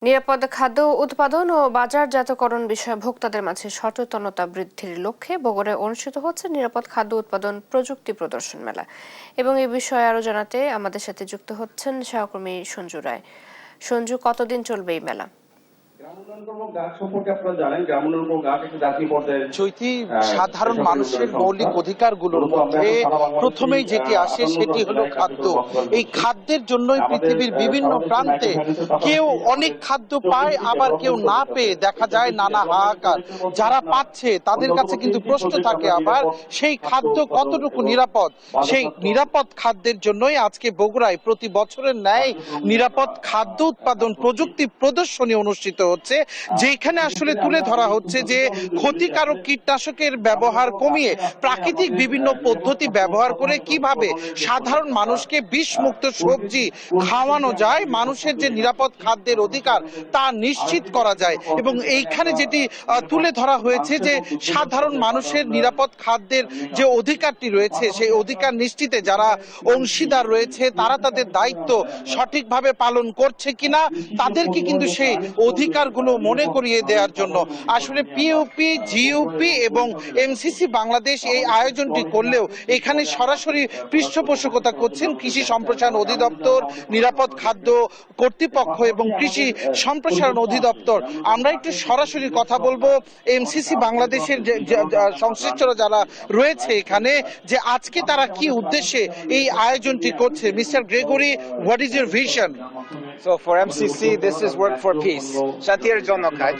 নিরাপদ খাদ্য উৎপাদন ও বাজারজাতকরণ বিষয়ে ভোক্তাদের মাঝে সচেতনতা বৃদ্ধির লক্ষ্যে বগুড়ায় অনুষ্ঠিত হচ্ছে নিরাপদ খাদ্য উৎপাদন প্রযুক্তি প্রদর্শন মেলা। এবং এই বিষয়ে আরো জানাতে আমাদের সাথে যুক্ত হচ্ছেন সহকর্মী সঞ্জু রায়। সঞ্জু, কতদিন চলবে এই মেলা? চৈতি, সাধারণ মানুষের মৌলিক অধিকারগুলোর মধ্যে প্রথমেই যেটি আসে সেটি হলো খাদ্য। এই খাদ্যের জন্যই পৃথিবীর বিভিন্ন প্রান্তে কেউ অনেক খাদ্য পায়, আবার কেউ না পেয়ে দেখা যায় নানা হাহাকার। যারা পাচ্ছে তাদের কাছে কিন্তু প্রশ্ন থাকে আবার সেই খাদ্য কতটুকু নিরাপদ। সেই নিরাপদ খাদ্যের জন্যই আজকে বগুড়ায় প্রতি বছরের ন্যায় নিরাপদ খাদ্য উৎপাদন প্রযুক্তি প্রদর্শনী অনুষ্ঠিত হচ্ছে, যেখানে আসলে তুলে ধরা হচ্ছে যে ক্ষতিকারক কীটনাশকের ব্যবহার কমিয়ে প্রাকৃতিক বিভিন্ন পদ্ধতি ব্যবহার করে কিভাবে সাধারণ মানুষকে বিষমুক্ত সবজি খাওয়ানো যায়, মানুষের যে নিরাপদ খাদ্যের অধিকার তা নিশ্চিত করা যায়। এবং এইখানে যেটি তুলে ধরা হয়েছে যে সাধারণ মানুষের নিরাপদ খাদ্যের যে অধিকারটি রয়েছে সেই অধিকার নিশ্চিতে যারা অংশীদার রয়েছে তারা তাদের দায়িত্ব সঠিকভাবে পালন করছে কিনা তাদেরকে কিন্তু সেই অধিকারগুলো মনে করিয়ে দেওয়ার জন্য আসলে পিইউপি, জিইউপি এবং এমসিসি বাংলাদেশ এই আয়োজনটি করলেও এখানে সরাসরি পৃষ্ঠপোষকতা করছেন কৃষি সম্প্রসারণ অধিদপ্তর, নিরাপদ খাদ্য কর্তৃপক্ষ এবং কৃষি সম্প্রসারণ অধিদপ্তর। আমরা একটু সরাসরি কথা বলবো এমসিসি বাংলাদেশের সংশ্লিষ্টরা যারা রয়েছে এখানে, যে আজকে তারা কি উদ্দেশ্যে এই আয়োজনটি করছে। Mister Gregory, what is your vision? So for MCC, this is work for peace. Shatir Jonokaj.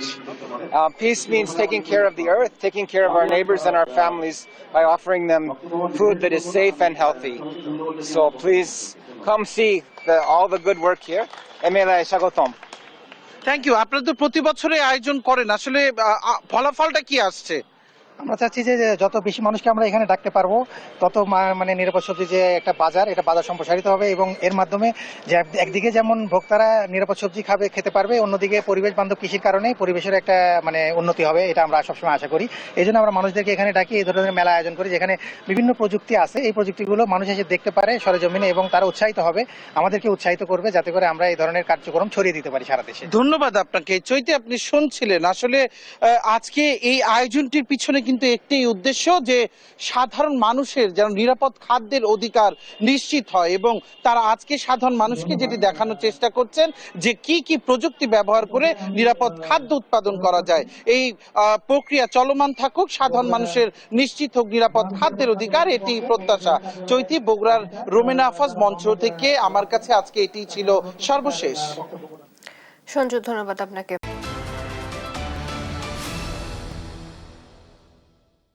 Peace means taking care of the earth, taking care of our neighbors and our families by offering them food that is safe and healthy. So please come see all the good work here. Emela Shagotom. Thank you. আপনারা তো প্রতি বছরে আয়োজন করেন, আসলে ফলাফলটা কি আসছে? আমরা চাচ্ছি যে যত বেশি মানুষকে আমরা এখানে ডাকতে পারবো তত মানে নিরাপদ সবজি যে একটা বাজার, এটা বাজার সম্প্রসারিত হবে এবং এর মাধ্যমে যে একদিকে যেমন ভোক্তারা নিরাপদ সবজি খেতে পারবে, অন্যদিকে পরিবেশ বান্ধব কৃষির কারণে পরিবেশের একটা মানে উন্নতি হবে, এটা আমরা সবসময় আশা করি। এই জন্য আমরা মানুষদেরকে এখানে ডাকি, এই ধরনের মেলা আয়োজন করি যেখানে বিভিন্ন প্রযুক্তি আছে, এই প্রযুক্তিগুলো মানুষ এসে দেখতে পারে সরেজমিনে এবং তারা উৎসাহিত হবে, আমাদেরকে উৎসাহিত করবে যাতে করে আমরা এই ধরনের কার্যক্রম ছড়িয়ে দিতে পারি সারা দেশে। ধন্যবাদ আপনাকে। চৈতি, আপনি শুনছিলেন আসলে আজকে এই আয়োজনটির পিছনে কিন্তু একটাই উদ্দেশ্য যে সাধারণ মানুষের যেন নিরাপদ খাদ্যের অধিকার নিশ্চিত হয় এবং তারা আজকে সাধারণ মানুষকে যেটি দেখানোর চেষ্টা করছেন যে কি কি প্রযুক্তি ব্যবহার করে নিরাপদ খাদ্য উৎপাদন করা যায়। এই প্রক্রিয়া চলমান থাকুক, সাধারণ মানুষের নিশ্চিত হোক নিরাপদ খাদ্যের অধিকার, এটি প্রত্যাশা। চৈতি, বগুড়ার রোমেনা আফাজ মঞ্চ থেকে আমার কাছে আজকে এটি ছিল সর্বশেষ। সঞ্জু, ধন্যবাদ আপনাকে।